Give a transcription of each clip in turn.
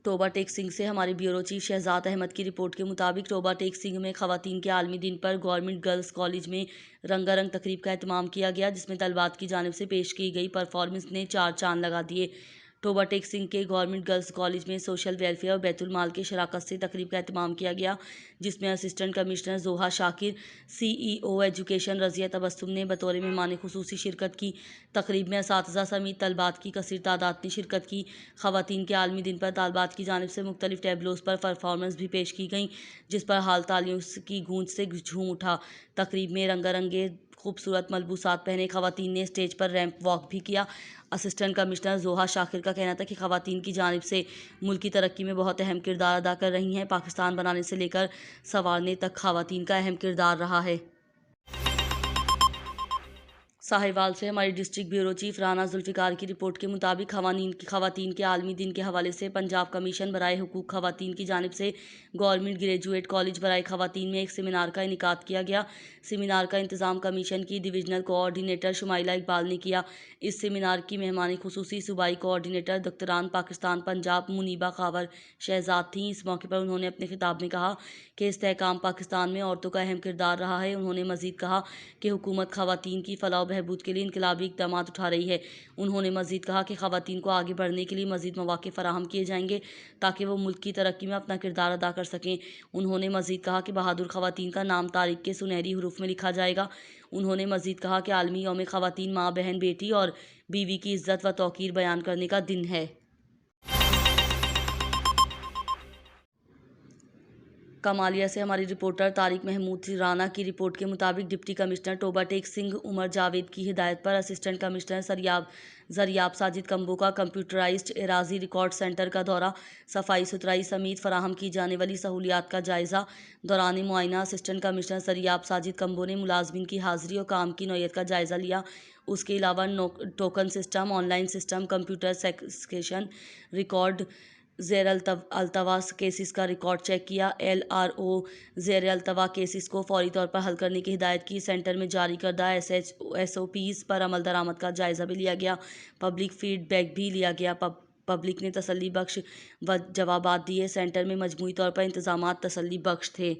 ٹوبہ ٹیک سنگھ سے ہمارے bureau chief Shahzad Ahmad کی رپورٹ کے مطابق ٹوبہ ٹیک سنگھ میں خواتین کے عالمی دن پر گورنمنٹ گرلز کالج میں رنگا رنگ تقریب کا اہتمام کیا گیا، جس میں طلبات کی جانب سے پیش کی گئی پرفارمنس نے چار چاند لگا دیے۔ ٹوبہ ٹیک سنگھ کے گورنمنٹ گرلز کالج میں سوشل ویلفیئر اور بیت المال کی شراکت سے تقریب کا اہتمام کیا گیا، جس میں اسسٹنٹ کمشنر زوہا شاکر، سی ای او ایجوکیشن رضیہ تبسم نے بطور مہمان خصوصی شرکت کی۔ تقریب میں اساتذہ سمیت طلبات کی کثیر تعداد نے شرکت کی۔ خواتین کے عالمی دن پر طالبات کی جانب سے مختلف ٹیبلوز پر پرفارمنس بھی پیش کی گئیں، جس پر حال تالیوں کی گونج سے جھوم اٹھا۔ تقریب میں رنگا رنگے خوبصورت ملبوسات پہنے خواتین نے اسٹیج پر ریمپ واک بھی کیا۔ اسسٹنٹ کمشنر زوہا شاکر کا کہنا تھا کہ خواتین کی جانب سے ملک کی ترقی میں بہت اہم کردار ادا کر رہی ہیں۔ پاکستان بنانے سے لے کر سنوارنے تک خواتین کا اہم کردار رہا ہے۔ ساہیوال سے ہماری district bureau chief Rana Zulfiqar کی رپورٹ کے مطابق خواتین کے عالمی دن کے حوالے سے پنجاب کمیشن برائے حقوق خواتین کی جانب سے گورنمنٹ گریجویٹ کالج برائے خواتین میں ایک سیمینار کا انعقاد کیا گیا۔ سیمینار کا انتظام کمیشن کی ڈویژنل کوآرڈینیٹر شمائلہ اقبال نے کیا۔ اس سیمینار کی مہمان خصوصی صوبائی کوآرڈینیٹر دختران پاکستان پنجاب منیبہ خاور شہزاد تھیں۔ اس موقع پر انہوں نے اپنے خطاب میں کہا کہ استحکام پاکستان میں عورتوں کا اہم کردار رہا ہے۔ انہوں نے مزید کہا کہ حکومت خواتین کی فلاح و بہبود کے لیے انقلابی اقدامات اٹھا رہی ہے۔ انہوں نے مزید کہا کہ خواتین کو آگے بڑھنے کے لیے مزید مواقع فراہم کیے جائیں گے تاکہ وہ ملک کی ترقی میں اپنا کردار ادا کر سکیں۔ انہوں نے مزید کہا کہ بہادر خواتین کا نام تاریخ کے سنہری حروف میں لکھا جائے گا۔ انہوں نے مزید کہا کہ عالمی یوم خواتین ماں، بہن، بیٹی اور بیوی کی عزت و توقیر بیان کرنے کا دن ہے۔ کمالیہ سے ہماری رپورٹر طارق محمود رانا کی رپورٹ کے مطابق ڈپٹی کمشنر ٹوبہ ٹیک سنگھ عمر جاوید کی ہدایت پر اسسٹنٹ کمشنر زریاب ساجد کمبو کا کمپیوٹرائزڈ اراضی ریکارڈ سینٹر کا دورہ، صفائی ستھرائی سمیت فراہم کی جانے والی سہولیات کا جائزہ۔ دوران معائنہ اسسٹنٹ کمشنر زریاب ساجد کمبو نے ملازمین کی حاضری اور کام کی نوعیت کا جائزہ لیا۔ اس کے علاوہ token system, on line system, computer section record, زیر التوا کیسز کا ریکارڈ چیک کیا۔ ایل آر او زیر التوا کیسز کو فوری طور پر حل کرنے کی ہدایت کی۔ سینٹر میں جاری کردہ ایس او پیز پر عمل درآمد کا جائزہ بھی لیا گیا۔ پبلک فیڈ بیک بھی لیا گیا۔ پبلک نے تسلی بخش جوابات دیے۔ سینٹر میں مجموعی طور پر انتظامات تسلی بخش تھے۔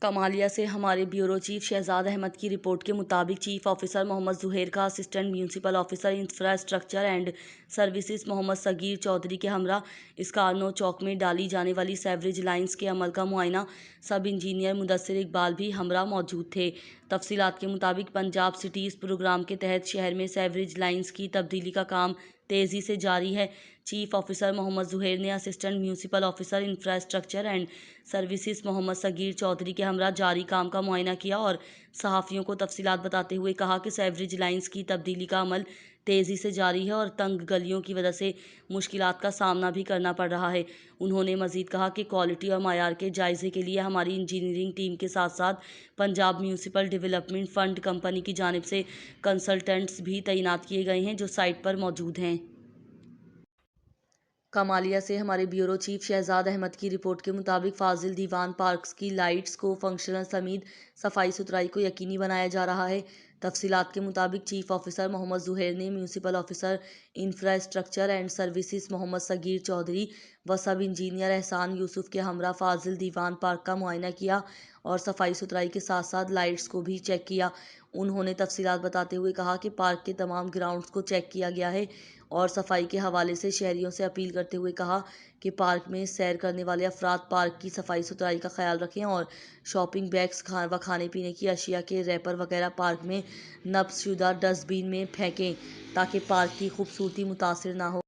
کمالیہ سے ہمارے بیورو چیف شہزاد احمد کی رپورٹ کے مطابق چیف آفیسر محمد زہیر کا assistant municipal officer infrastructure and services Muhammad Saghir Chaudhry کے ہمراہ اسکارنو چوک میں ڈالی جانے والی سیوریج لائنز کے عمل کا معائنہ۔ سب انجینئر مدثر اقبال بھی ہمراہ موجود تھے۔ تفصیلات کے مطابق پنجاب سٹیز پروگرام کے تحت شہر میں سیوریج لائنز کی تبدیلی کا کام تیزی سے جاری ہے۔ چیف آفیسر محمد زہیر نے assistant municipal officer infrastructure and services Muhammad Saghir Chaudhry کے ہمراہ جاری کام کا معائنہ کیا اور صحافیوں کو تفصیلات بتاتے ہوئے کہا کہ سیوریج لائنز کی تبدیلی کا عمل تیزی سے جاری ہے اور تنگ گلیوں کی وجہ سے مشکلات کا سامنا بھی کرنا پڑ رہا ہے۔ انہوں نے مزید کہا کہ کوالٹی اور معیار کے جائزے کے لیے ہماری انجینئرنگ ٹیم کے ساتھ ساتھ Punjab municipal development fund company کی جانب سے کنسلٹنٹس بھی تعینات کیے گئے ہیں جو سائٹ پر موجود ہیں۔ کمالیہ سے ہمارے بیورو چیف شہزاد احمد کی رپورٹ کے مطابق فاضل دیوان پارکس کی لائٹس کو فنکشنل سمیت صفائی ستھرائی کو یقینی بنایا جا رہا ہے۔ تفصیلات کے مطابق چیف آفیسر محمد زہیر نے municipal officer infrastructure and services Muhammad Saghir Chaudhry و سب انجینئر احسان یوسف کے ہمراہ فاضل دیوان پارک کا معائنہ کیا اور صفائی ستھرائی کے ساتھ ساتھ لائٹس کو بھی چیک کیا۔ انہوں نے تفصیلات بتاتے ہوئے کہا کہ پارک کے تمام گراؤنڈز کو چیک کیا گیا ہے اور صفائی کے حوالے سے شہریوں سے اپیل کرتے ہوئے کہا کہ پارک میں سیر کرنے والے افراد پارک کی صفائی ستھرائی کا خیال رکھیں اور شاپنگ بیگز و کھانے پینے کی اشیاء کے ریپر وغیرہ پارک میں نصب شدہ ڈسٹ بین میں پھینکیں تاکہ پارک کی خوبصورتی متاثر نہ ہو۔